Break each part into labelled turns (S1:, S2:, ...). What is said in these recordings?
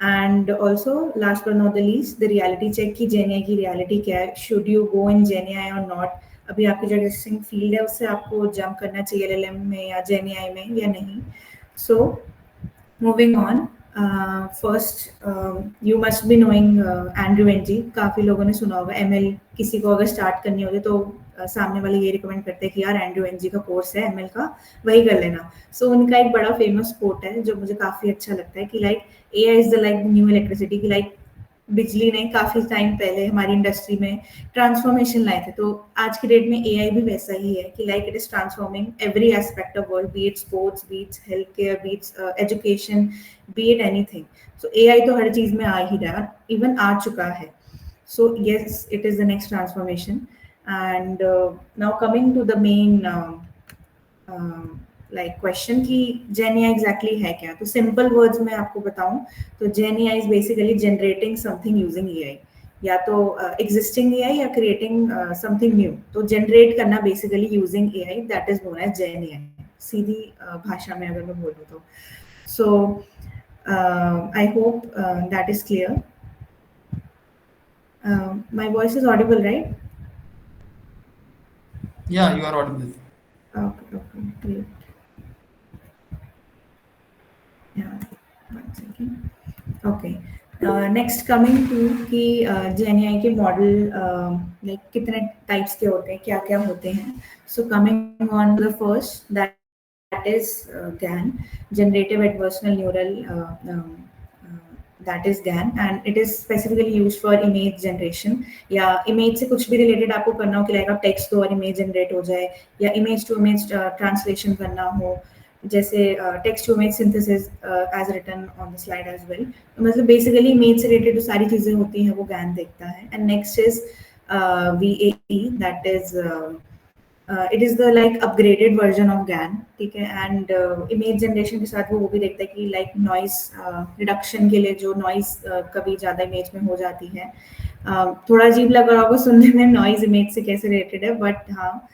S1: And also last but not the least the reality check की gen AI की reality क्या है, शुड यू गो इन जेएनआई और नॉट, अभी आपकी जो एग्जिस्टिंग फील्ड है उससे आपको जंप करना चाहिए एलएलएम में या जेएनआई में या नहीं. So moving on, first you must be knowing Andrew Ng. काफ़ी लोगों ने सुना होगा एमएल, किसी को अगर स्टार्ट करनी होती तो सामने वाले ये रिकमेंड करते हैं कि यार एंड्रू एनजी का कोर्स है एमएल का, वही कर लेना. सो उनका एक बड़ा फेमस कोट है जो मुझे काफ़ी अच्छा लगता है कि like AI is the like new electricity, की लाइक बिजली ने काफ़ी टाइम पहले हमारी इंडस्ट्री में ट्रांसफॉर्मेशन लाए थे, तो आज की डेट में एआई भी वैसा ही है कि like it is transforming every aspect of world, be it sports, be it's health care, be it's education, be it anything. So AI तो हर चीज़ में आ ही रहा है, इवन आ चुका है. So yes, it is the next transformation. And now coming to the main like question कि gen AI exactly है क्या, तो सिंपल वर्ड्स में आपको बताऊं तो GenAI is basically generating something using AI, या तो एग्जिस्टिंग एआई या क्रिएटिंग समथिंग न्यू. तो जनरेट करना basically using AI, that is known as GenAI, सीधी भाषा में अगर मैं बोलूँ तो. So I hope that is clear. My voice is audible, right?
S2: Yeah, you are audible.
S1: Okay, okay, great. Yeah, 1 second. Okay. Next coming to कि gen AI के model like कितने टाइप्स के होते हैं, क्या क्या होते हैं. So coming on the first, that is GAN, generative adversarial neural, that is GAN, and it is specifically used for image generation, या इमेज से कुछ भी रिलेटेड आपको करना हो कि लाइक आप टेक्स्ट दो और इमेज जनरेट हो जाए, या इमेज टू इमेज ट्रांसलेशन करना हो, जैसे text to image synthesis as written on the slide as well. मतलब बेसिकली इमेज से रिलेटेड जो सारी चीज़ें होती हैं वो GAN देखता है. And next is VAE, that is it is the like upgraded version of GAN, ठीक है. एंड इमेज जनरेशन के साथ वो भी देखता है कि लाइक नॉइस रिडक्शन के लिए जो नॉइस कभी ज़्यादा इमेज में हो जाती है. थोड़ा अजीब लग रहा होगा सुनने में नॉइज इमेज से कैसे रिलेटेड है, बट हाँ,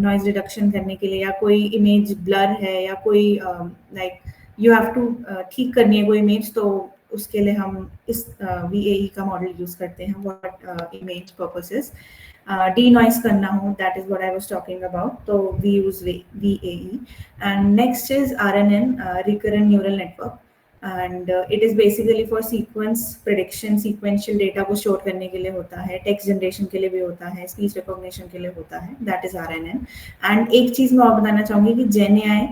S1: नॉइज रिडक्शन करने के लिए, या कोई इमेज ब्लर है, या कोई लाइक यू हैव टू ठीक करनी है कोई इमेज, तो उसके लिए हम इस VAE का मॉडल यूज़ करते हैं what image purposes. Denoise करना हो, that is what I was talking about, तो we use VAE. And next is RNN, recurrent neural network, and it is basically for sequence prediction, sequential data को store करने के लिए होता है, text generation के लिए भी होता है, स्पीच रिकॉग्निशन के लिए होता है, दैट इज RNN. एंड एक चीज़ मैं और बताना चाहूँगी कि GenAI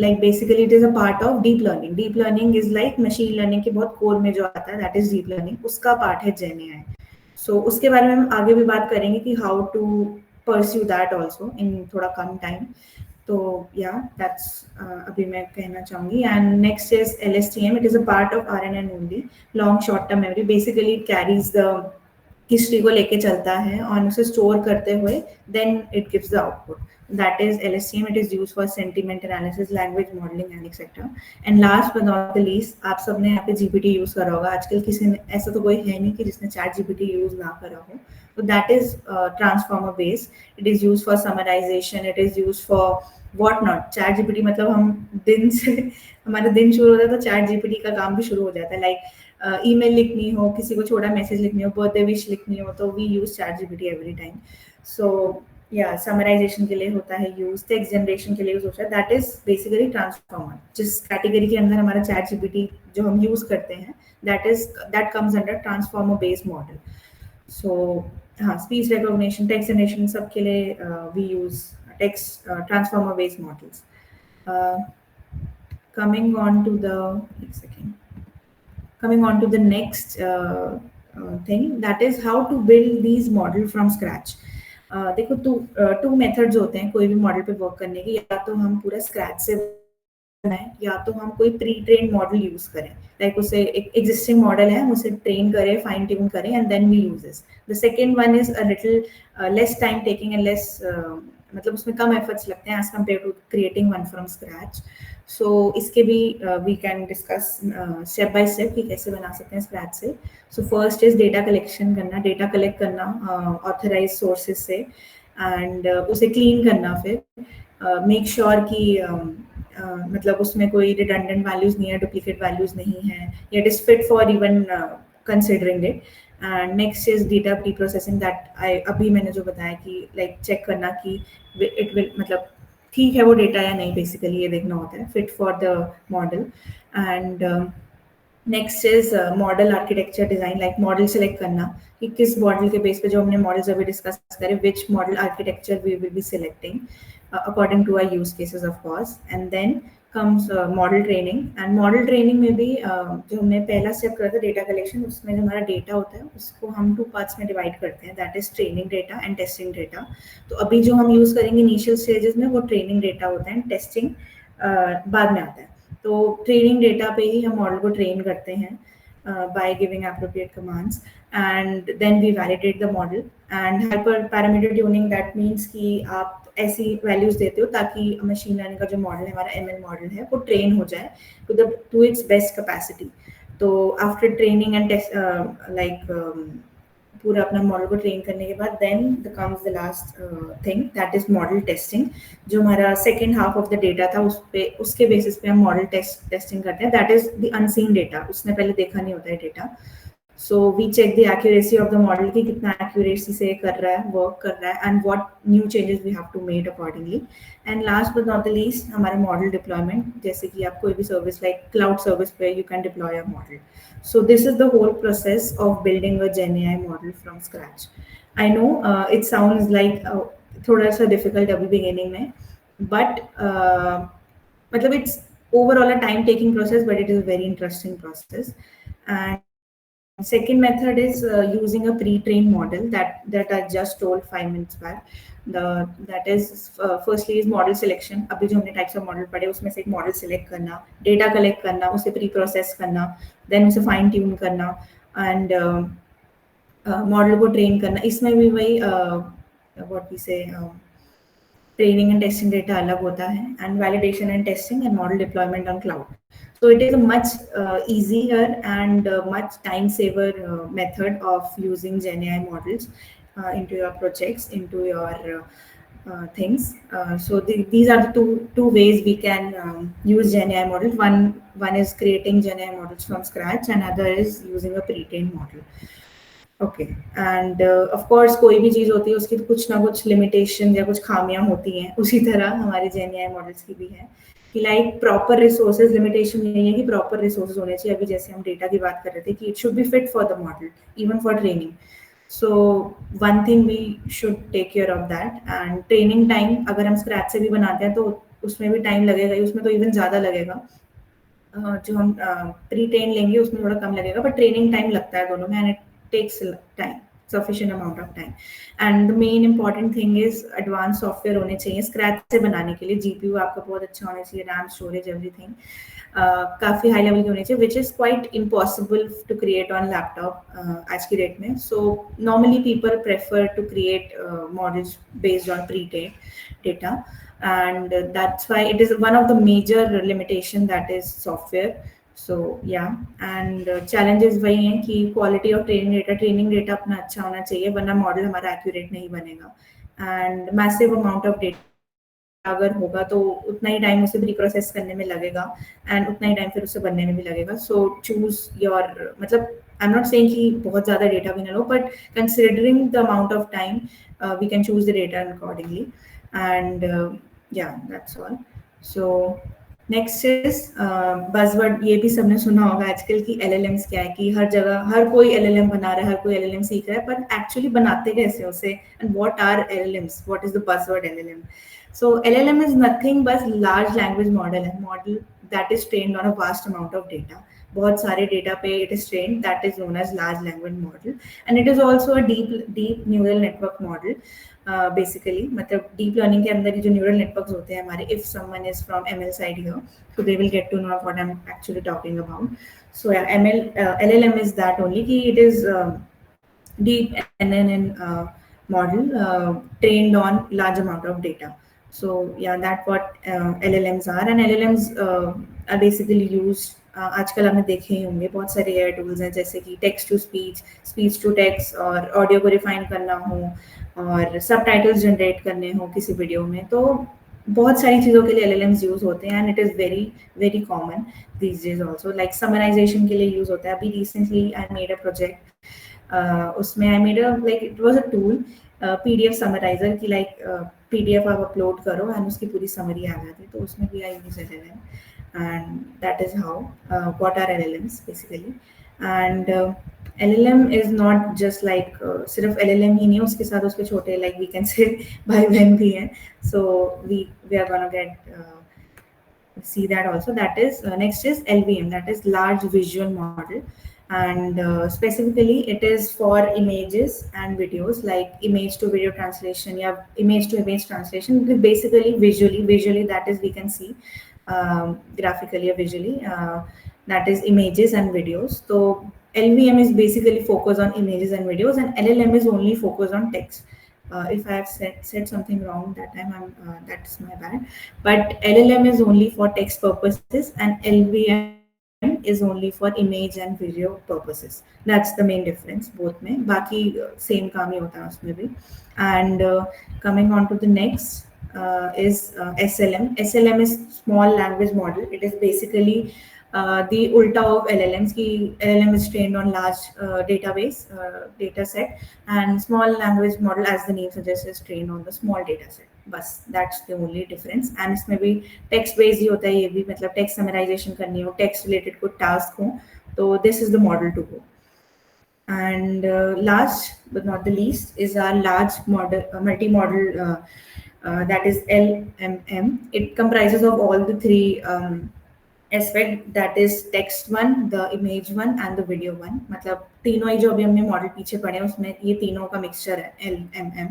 S1: like basically it is a part of deep learning. Deep learning is like machine learning के बहुत कोर में जो आता है, that is deep learning, उसका पार्ट है GenAI. So उसके बारे में हम आगे भी बात करेंगे कि how to pursue that also in थोड़ा कम टाइम. तो या दैट्स अभी मैं कहना चाहूँगी. And next is LSTM, it is a part of RNN only, long short term memory. Basically it carries the history को लेके चलता है और उसे स्टोर करते हुए then it gives the output. That is LSTM. It is use for sentiment analysis, language modelling and etcetera. And last but not the least, आप सबने यहाँ पे GPT यूज करा होगा. आजकल किसी ने, ऐसा तो कोई है नहीं कि जिसने ChatGPT यूज ना करा हो. तो that is transformer based. It is use for summarisation, it is use for what not. ChatGPT मतलब हम दिन से हमारा दिन शुरू होता है तो ChatGPT का काम भी शुरू हो जाता है. लाइक ईमेल लिखनी हो, किसी को छोटा मैसेज लिखनी हो, बर्थडे विश लिखनी हो, तो we use ChatGPT every time. So या समराइजेशन के लिए होता है यूज, टेक्स्ट जनरेशन के लिए यूज होता है. That is basically transformer. जिस कैटेगरी के अंदर हमारा ChatGPT जो हम यूज करते हैं, that comes under transformer based model. So हाँ, स्पीच रिकॉग्निशन, टेक्स्ट जनरेशन, सब के लिए we use text transformer based models. Coming on to the next thing, that is how to build these model from scratch. देखो two methods होते हैं कोई भी model पे वर्क करने के. या तो हम पूरा स्क्रैच से बनाएं, या तो हम कोई प्री ट्रेन मॉडल यूज करें. लाइक उसे एक एग्जिस्टिंग मॉडल है, हम उसे ट्रेन करें, फाइन ट्यून करें, and then we use this. The second one is a little less time taking and less, मतलब उसमें कम एफर्ट्स लगते हैं as compare to creating one from scratch. So इसके भी we can discuss step by step कि कैसे बना सकते हैं स्क्रैच से. So first is data collection करना, डेटा कलेक्ट करना ऑथराइज सोर्सेज से, एंड उसे क्लीन करना. फिर मेक श्योर कि मतलब उसमें कोई रिडंडेंट वैल्यूज नहीं है, डुप्लीकेट वैल्यूज नहीं है, it is fit for even considering it. And next is data pre processing, that I अभी मैंने जो बताया कि लाइक चेक करना कि इट विल मतलब ठीक है वो डेटा या नहीं, बेसिकली ये देखना होता है, fit for the model. And next is model architecture design, like model select करना कि किस मॉडल के बेस पे, जो हमने मॉडल्स अभी डिस्कस करे, which model architecture we will be selecting according to our use cases of course. And then comes model training. And model training में भी जो हमने पहला स्टेप करा था डेटा कलेक्शन, उसमें जो हमारा डेटा होता है उसको हम 2 पार्ट्स में डिवाइड करते हैं, that is training data and testing data. तो अभी जो हम यूज करेंगे इनिशियल स्टेजेस में वो ट्रेनिंग डेटा होता है, टेस्टिंग बाद में आता है. तो ट्रेनिंग डेटा पे ही हम मॉडल को ट्रेन करते हैं by giving appropriate commands, and then we validate the model. And hyper parameter tuning, that means कि आप ऐसी वैल्यूज देते हो ताकि मशीन लर्निंग का जो मॉडल है, हमारा ML मॉडल है, वो ट्रेन हो जाए टू इट्स बेस्ट कैपेसिटी. तो after training and test like पूरा अपना मॉडल को ट्रेन करने के बाद then comes the last thing, that is model testing. जो हमारा second half of the data था उसके बेसिस पे हम मॉडल टेस्टिंग करते हैं, that is the unseen data, उसने पहले देखा नहीं होता है data. So we check the accuracy of the model की कितना एक्यूरेसी से कर रहा है, वर्क कर रहा है, and what new changes we have to made accordingly. And last but not the least हमारा मॉडल डिप्लॉयमेंट, जैसे कि आप कोई भी सर्विस लाइक क्लाउड सर्विस पे you can deploy a model. So this is the whole process of building a GenAI model from scratch. I know it sounds like थोड़ा सा difficult अभी beginning में, but मतलब it's overall a time taking process, but it is a very interesting process. And second method is using a pre-trained model that I just told 5 minutes back. That is firstly is model selection. अभी जो हमने types of model पढ़े उसमें से एक model select करना, data collect करना, उसे pre-process करना, then उसे fine tune करना, and model को train करना. इसमें भी वही what we say training and testing data अलग होता है, and validation and testing and model deployment on cloud. So it is a much easier and much time saver method of using GenAI models into your projects, into your things. So these are the two ways we can use GenAI models. One is creating GenAI models from scratch, and other is using a pre-trained model. Okay. End of course कोई भी चीज़ होती है उसकी तो कुछ ना कुछ limitation या कुछ खामियां होती हैं, उसी तरह हमारे GenAI मॉडल्स की भी है कि लाइक प्रॉपर रिसोर्सेज, लिमिटेशन नहीं है कि प्रॉपर रिसोर्सेज होने चाहिए. अभी जैसे हम डेटा की बात कर रहे थे कि it should be fit for the model even for training. So one thing we should take care of that. And training time अगर हम स्क्रैच से भी बनाते हैं तो उसमें भी टाइम लगेगा ही, उसमें तो इवन ज़्यादा लगेगा. जो हम प्री ट्रेन लेंगे उसमें थोड़ा कम लगेगा, बट ट्रेनिंग टाइम लगता है दोनों में, and it takes time, sufficient amount of time. And the main important thing is advanced software होने चाहिए स्क्रैच से बनाने के लिए. GPU आपका बहुत अच्छा होना चाहिए, RAM स्टोरेज एवरीथिंग काफ़ी हाई लेवल की होनी चाहिए, which is quite impossible to create on laptop आज की डेट में. So normally people prefer to create models based on pre trained data, and that's why it is one of the major limitation, that is software. So yeah, and challenges वही हैं कि quality of training data अपना अच्छा होना चाहिए, वरना model हमारा accurate नहीं बनेगा. And massive amount of data अगर होगा तो उतना ही टाइम उसे प्री प्रोसेस करने में लगेगा, एंड उतना ही टाइम फिर उसे बनने में भी लगेगा. सो चूज योर, मतलब आई एम नॉट सेइंग कि बहुत ज़्यादा डेटा भी ना लो, but considering the amount of time we can choose the data accordingly. And yeah, that's all. So next is buzzword, ये भी सबने सुना होगा आजकल की LLMs क्या है, कि हर जगह हर कोई LLM बना रहा है, हर कोई LLM सीख रहा है, पर एक्चुअली बनाते कैसे उसे, and what are LLMs, what is the buzzword LLM. So LLM is nothing बस लार्ज लैंग्वेज मॉडल है, model that is trained on a vast amount of data. बहुत सारे डेटा पे it is trained, that is known as large language model, and it is also a deep neural network model. Basically मतलब deep learning के अंदर ही जो neural networks होते हैं हमारे, if someone is from ML side here, so they will get to know what I'm actually talking about. So yeah, LLM is that only कि it is deep NNN model trained on large amount of data. So yeah, that's what LLMs are, and LLMs are basically used. आजकल आपने देखे ही होंगे बहुत सारे AI tools हैं, जैसे कि text to speech, speech to text, और ऑडियो को रिफाइन करना हो, और सबटाइटल्स जनरेट करने हो किसी वीडियो में. तो बहुत सारी चीज़ों के लिए एलएलएम्स यूज़ होते हैं and it is very very common these days also, like summarisation के लिए यूज़ होता है. अभी recently I made a project, उसमें I made a like it was a tool PDF summariser की, लाइक पीडीएफ आप अपलोड करो एंड उसकी पूरी समरी आ जाती है, तो उसमें भी I use LLM and that is how what are LLMs basically. And LLM is not just like सिर्फ एलएलएम ही नहीं है, उसके साथ उसके छोटे लाइक वी कैन से भाई बहन भी हैं. So we are gonna get see that also. That is next is LVM, that is large visual model, and specifically it is for images and videos, like image to video translation. Yeah, image to image translation. Basically visually that is we can see graphically or visually. That is images and videos. So LVM is basically focused on images and videos, and LLM is only focused on text. If I have said something wrong that time, that's my bad. But LLM is only for text purposes, and LVM is only for image and video purposes. That's the main difference both में. बाकी same काम ही होता है उसमें भी. And coming on to the next is SLM. SLM is small language model. It is basically the ulta of LLMs. Ki LLM is trained on large database data set, and small language model, as the name suggests, is trained on the small data set. बस that's the only difference. And इसमें भी text based ही होता है, ये भी मतलब text summarization करनी हो, text related कोई task हो, तो this is the model to go. And last but not the least is our large model, multi-model, that is LMM. It comprises of all the three aspect, that is text one, the image one, and the video one. मतलब तीनों ही जो अभी हमने model पीछे पढ़े हैं उसमें ये तीनों का मिक्सचर है LMM.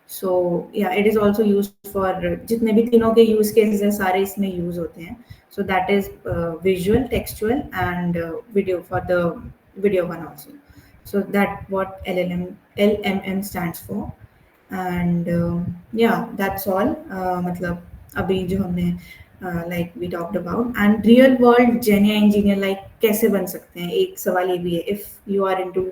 S1: So yeah, it is also used for जितने भी तीनों के use cases हैं सारे इसमें use होते हैं. So that is visual, textual, and video for the video one also. So that what LMM stands for. And yeah, that's all. मतलब अभी जो हमने like we talked about. And real world GenAI engineer like कैसे बन सकते हैं, एक सवाल ये भी है. If you are into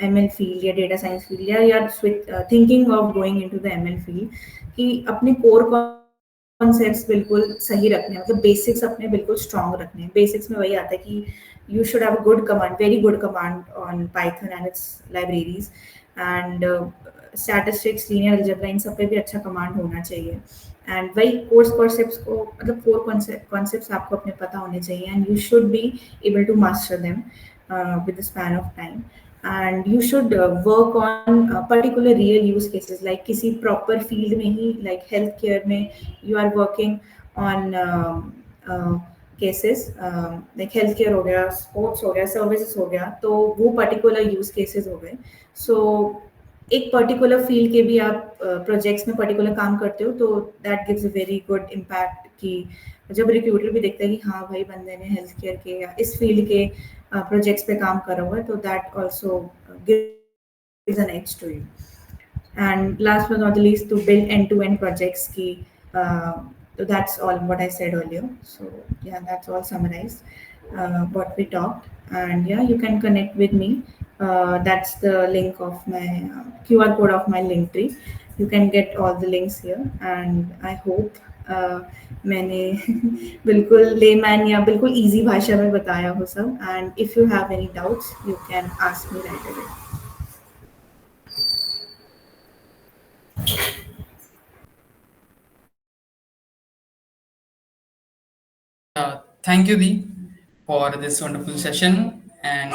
S1: ML field या data science field, या you are thinking of going into the ML field, कि अपने core कॉन्सेप्ट्स बिल्कुल सही रखने हैं, मतलब बेसिक्स अपने बिल्कुल स्ट्रांग रखने हैं. बेसिक्स में वही आता है कि you should have a good command, very good command on Python and its libraries, and statistics, linear algebra, इन सब पे भी अच्छा कमांड होना चाहिए. एंड वही कोर्स कॉन्सेप्ट्स को मतलब कोर कॉन्सेप्ट्स आपको अपने पता होने चाहिए, and you should be able to master them with the span of time. And you should work on particular real use cases, like किसी proper field में ही, like healthcare में you are working on cases, like health care हो गया, sports हो गया, services हो गया, तो वो पर्टिकुलर यूज केसेस हो गए. सो एक पर्टिकुलर फील्ड के भी आप प्रोजेक्ट्स में पर्टिकुलर काम करते हो, तो that gives a very good impact कि जब रिक्रूटर भी देखता है कि हाँ भाई बंदे ने हेल्थ केयर के या इस फील्ड के प्रोजेक्ट्स पे काम करा हुआ है, तो that also gives an edge to you. And last but not the least, to build end-to-end projects key. So that's all what I said earlier. So yeah, that's all summarized what we talked. And yeah, you can connect with me. That's the link of my QR code of my link tree. You can get all the links here. And I hope मैंने बिल्कुल layman या बिल्कुल easy भाषा में बताया हो सब. And if you have any doubts, you can ask me right away.
S2: Thank you, Dee, for this wonderful session. And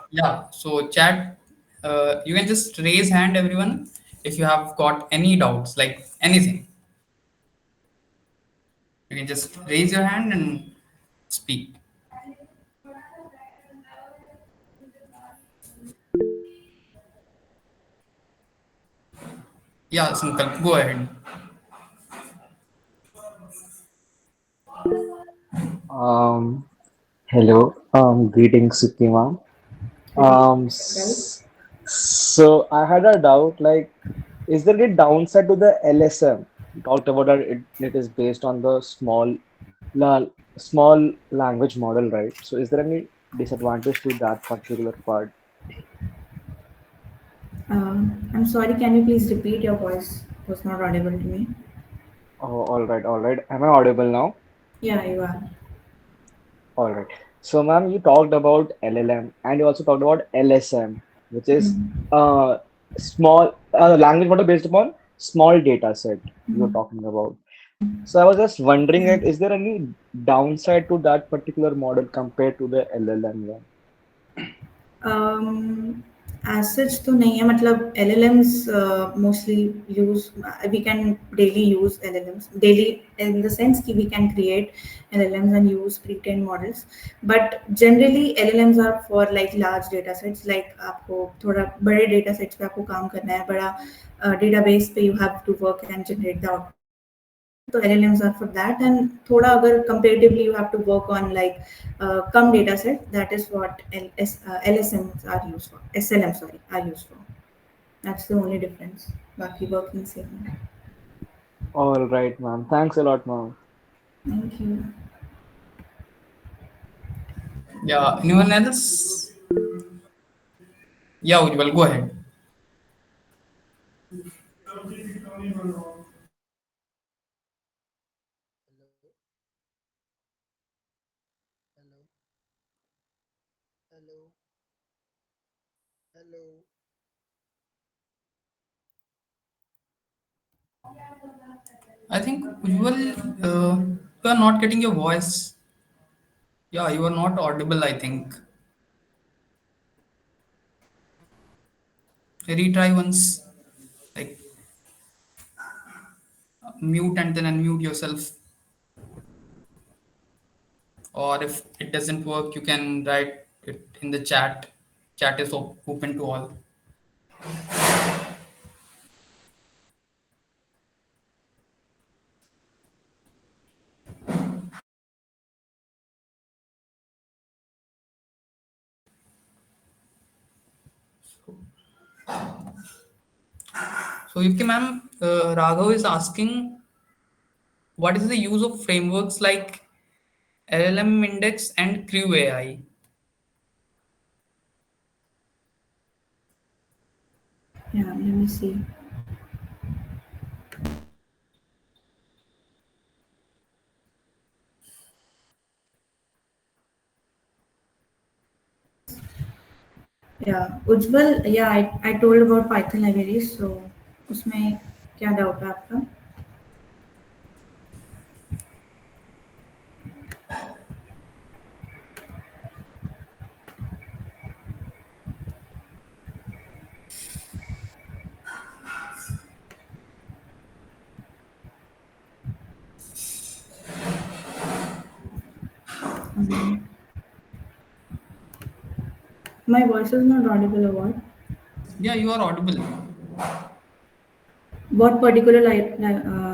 S2: yeah, so chat, you can just raise hand, everyone, if you have got any doubts, like anything. You can just raise your hand and speak. Yeah, Sankalp, go ahead.
S3: Um, Hello, greetings, Sutima.
S1: Greetings, Tahakral.
S3: So I had a doubt, like, is there any downside to the LSM? You talked about that it is based on the la, small language model, right? So is there any disadvantage to that particular part?
S1: I'm sorry, can you please repeat? Your voice was not audible to me.
S3: Oh, all right, all right. Am I audible now?
S1: Yeah, you are.
S3: All right. So, ma'am, you talked about LLM and you also talked about LSM, which is small language model based upon small data set you're talking about. So, I was just wondering that is there any downside to that particular model compared to the LLM one?
S1: As such तो नहीं है मतलब LLMs mostly use we can daily use LLMs daily in the sense कि we can create LLMs and use pre-trained models but generally LLMs are for like large data sets like आपको थोड़ा बड़े data sets पे आपको काम करना है बड़ा database पे you have to work and generate the output तो LLMs are for that and थोड़ा अगर comparatively you have to work on like come data set that is what LSMs are used for SLM sorry are used for that's the only difference बाकी working same है
S3: All right, ma'am. Thanks a lot, ma'am.
S1: thank you
S2: Yeah, anyone else? Yeah, Ujjwal, go ahead.
S4: Hello, hello, hello, hello.
S2: I think Ujjwal, you are not getting your voice. Yeah, you are not audible, I think. Retry once, like mute and then unmute yourself. Or if it doesn't work, you can write it in the chat. Chat is open to all. So, Yukti ma'am, Raghav is asking what is the use of frameworks like LLM Index and Crew AI?
S1: yeah let me see yeah Ujjwal yeah I told about Python libraries so उसमें क्या doubt है आपका my voice is not audible or what
S2: Yeah, you are audible.
S1: what particular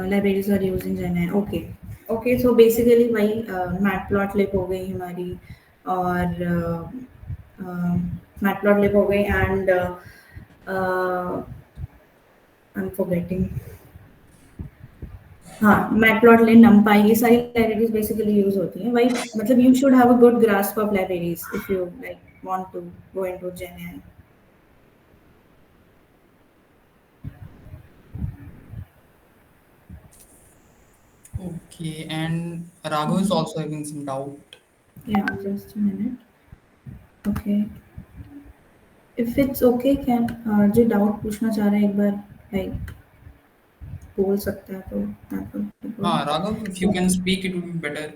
S1: libraries are used in GenAI? Okay, okay. So basically, भाई matplotlib हो गई हमारी और matplotlib हो गई and uh, I'm forgetting. हाँ मैटप्लॉटलिब numpy ये सारी लाइब्रेरीज बेसिकली यूज होती हैं भाई मतलब you should have a good grasp of libraries if you like want to go into GenAI.
S2: Okay, and Raghav is also having some doubt.
S1: Yeah, just a minute. Okay. If it's okay, can जो doubt पूछना चाह रहे हैं एक बार like बोल सकता है तो that would be good.
S2: Raghav, if you
S1: So,
S2: can speak, it would be better.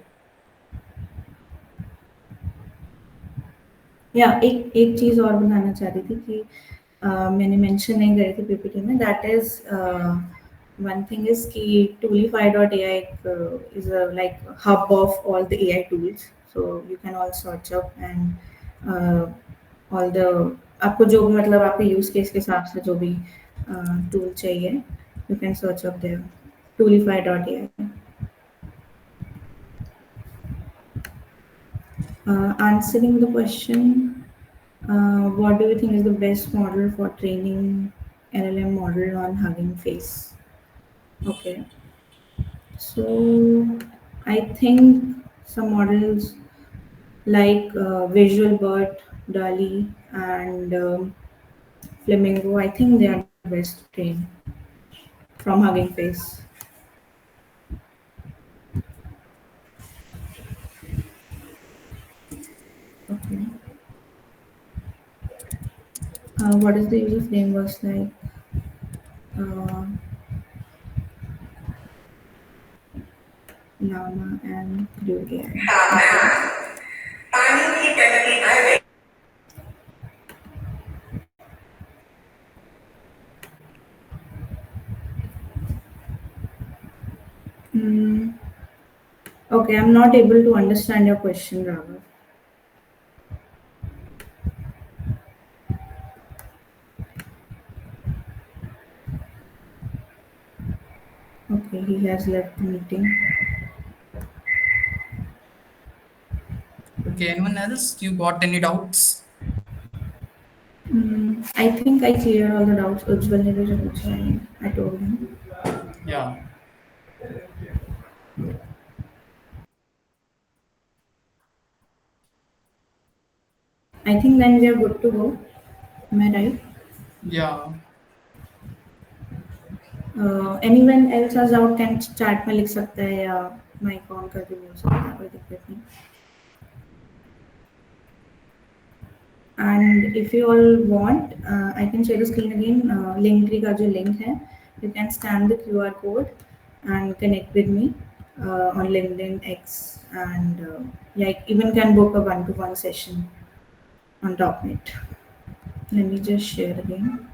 S1: या एक एक चीज़ और बताना चाह रही थी कि मैंने मेंशन नहीं करी थी पीपीटी में that is one thing is कि toolify.ai is a like hub of all the AI tools so you can all search up and all the आपको जो भी मतलब आपके यूज केस के हिसाब से जो भी टूल चाहिए you can search up there toolify.ai. Answering the question, what do you think is the best model for training LLM model on Hugging Face? Okay, so I think some models like Visual Bert, DALI, and Flamingo, I think they are best trained from Hugging Face. Okay. What is the use of frameworks like uh, Llama and Crew AI? Mm, okay, I'm not able to understand your question, Raghav. Okay, he has left the meeting.
S2: Okay, anyone else? You got any doubts?
S1: I think I cleared all the doubts. Ujjwal ne bhi पूछा है. I told him.
S2: Yeah,
S1: I think then we are good to go. Am I right?
S2: yeah,
S1: Anyone else has doubt can chat में लिख सकता है या mic on करके बोल सकता है कोई दिक्कत नहीं. And if you all want, I can share the screen again. Linktree का जो link है, you can scan the QR code and connect with me on LinkedIn X, and yeah, even can book a one-to-one session on TopNet. Let me just share again.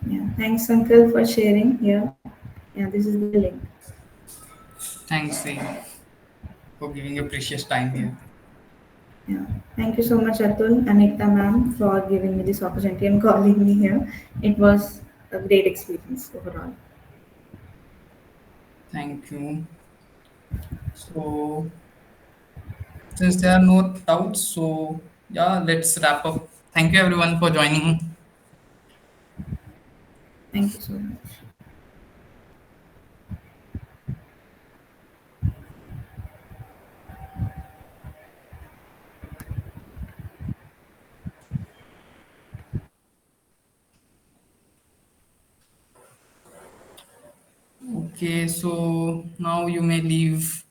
S1: Yeah, thanks Uncle for sharing here. Yeah, this is the link.
S2: thanks for giving your precious time here.
S1: Yeah, thank you so much Atul and Ekta ma'am for giving me this opportunity and calling me here. It was a great experience overall.
S2: Thank you. So, since there are no doubts, so yeah, let's wrap up. Thank you everyone for joining.
S1: Thank you so much.
S2: Okay, so now you may leave